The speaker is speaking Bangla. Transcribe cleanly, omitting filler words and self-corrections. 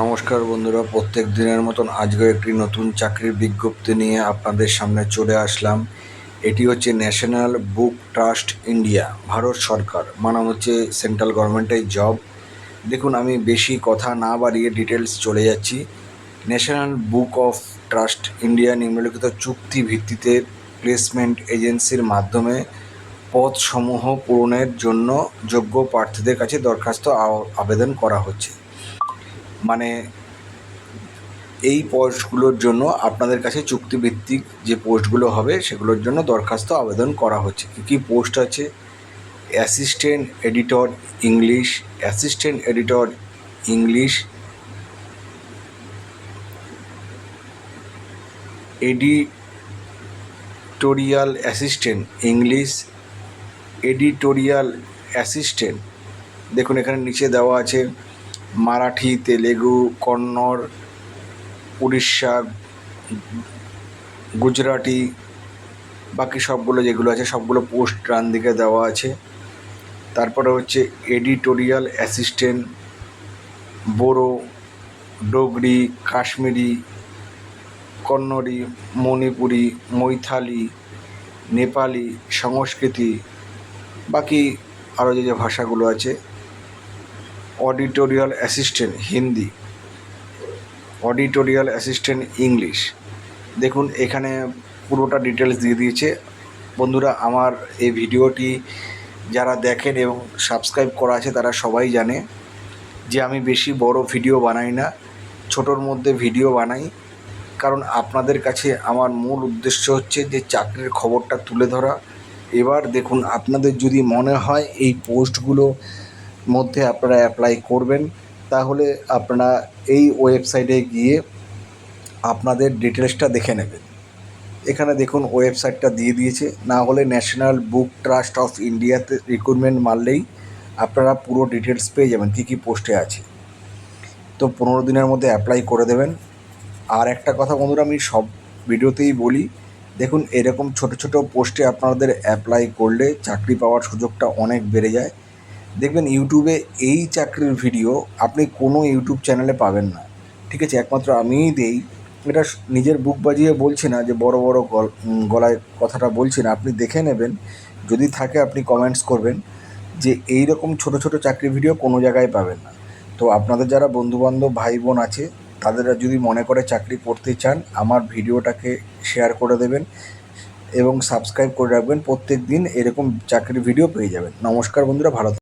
নমস্কার বন্ধুরা, প্রত্যেক দিনের মতন আজকেও একটি নতুন চাকরির বিজ্ঞপ্তি নিয়ে আপনাদের সামনে চলে আসলাম। এটি হচ্ছে ন্যাশনাল বুক ট্রাস্ট ইন্ডিয়া, ভারত সরকার, মানে হচ্ছে সেন্ট্রাল গভর্নমেন্টের জব। দেখুন, আমি বেশি কথা না বাড়িয়ে ডিটেলস চলে যাচ্ছি। National book of trust India নিম্নলিখিত চুক্তি ভিত্তিতে প্লেসমেন্ট এজেন্সির মাধ্যমে পদসমূহ পূরণের জন্য যোগ্য প্রার্থীদের কাছে দরখাস্ত আবেদন করা হচ্ছে। মানে এই পোস্টগুলোর জন্য আপনাদের কাছে চুক্তিভিত্তিক যে পোস্টগুলো হবে সেগুলোর জন্য দরখাস্ত আবেদন করা হচ্ছে। কী কী পোস্ট আছে? Assistant editor English, assistant editor English, editorial assistant English, editorial assistant. দেখুন এখানে নিচে দেওয়া আছে মারাঠি, তেলেগু, কন্নড়, উড়িষ্যা, গুজরাটি, বাকি সবগুলো যেগুলো আছে সবগুলো পোস্ট ডান দিকে দেওয়া আছে। তারপরে হচ্ছে এডিটোরিয়াল অ্যাসিস্ট্যান্ট বোড়ো, ডোগরি, কাশ্মীরি, কন্নড়ি, মণিপুরি, মৈথালি, নেপালি, সংস্কৃতি, বাকি আরও যে যে ভাষাগুলো আছে। অডিটোরিয়াল অ্যাসিস্ট্যান্ট হিন্দি, অডিটোরিয়াল অ্যাসিস্ট্যান্ট ইংলিশ। দেখুন এখানে পুরোটা ডিটেলস দিয়ে দিয়েছে। বন্ধুরা, আমার এই ভিডিওটি যারা দেখেন এবং সাবস্ক্রাইব করা আছে তারা সবাই জানে যে আমি বেশি বড় ভিডিও বানাই না, ছোটোর মধ্যে ভিডিও বানাই। কারণ আপনাদের কাছে আমার মূল উদ্দেশ্য হচ্ছে যে চাকরির খবরটা তুলে ধরা। এবার দেখুন, আপনাদের যদি মনে হয় এই পোস্টগুলো মধ্যে আপনারা অ্যাপ্লাই করবেন, তাহলে আপনারা এই ওয়েবসাইটে গিয়ে আপনাদের ডিটেলসটা দেখে নেবেন। এখানে দেখুন ওয়েবসাইটটা দিয়ে দিয়েছে। না হলে ন্যাশনাল বুক ট্রাস্ট অফ ইন্ডিয়াতে রিক্রুটমেন্ট মারলেই আপনারা পুরো ডিটেলস পেয়ে যাবেন কী কী পোস্টে আছে। তো 15 দিনের মধ্যে অ্যাপ্লাই করে দেবেন। আর একটা কথা বন্ধুরা, আমি সব ভিডিওতেই বলি, দেখুন এরকম ছোট ছোট পোস্টে আপনাদের অ্যাপ্লাই করলে চাকরি পাওয়ার সুযোগটা অনেক বেড়ে যায়। দেখবেন ইউটিউবে এই চাকরির ভিডিও আপনি কোনো ইউটিউব চ্যানেলে পাবেন না, ঠিক আছে? একমাত্র আমিই দেই। এটা নিজের বুক বাজিয়ে বলছি না, যে বড় বড় গলায় কথাটা বলছি না। আপনি দেখে নেবেন, যদি থাকে আপনি কমেন্টস করবেন যে এই রকম ছোট ছোট চাকরির ভিডিও কোনো জায়গায় পাবেন না। তো আপনাদের যারা বন্ধুবান্ধব ভাই বোন আছে তাদের যদি মনে করে চাকরি করতে চান, আমার ভিডিওটাকে শেয়ার করে দেবেন এবং সাবস্ক্রাইব করে রাখবেন। প্রত্যেক দিন এরকম চাকরির ভিডিও পেয়ে যাবেন। নমস্কার বন্ধুরা, ভালো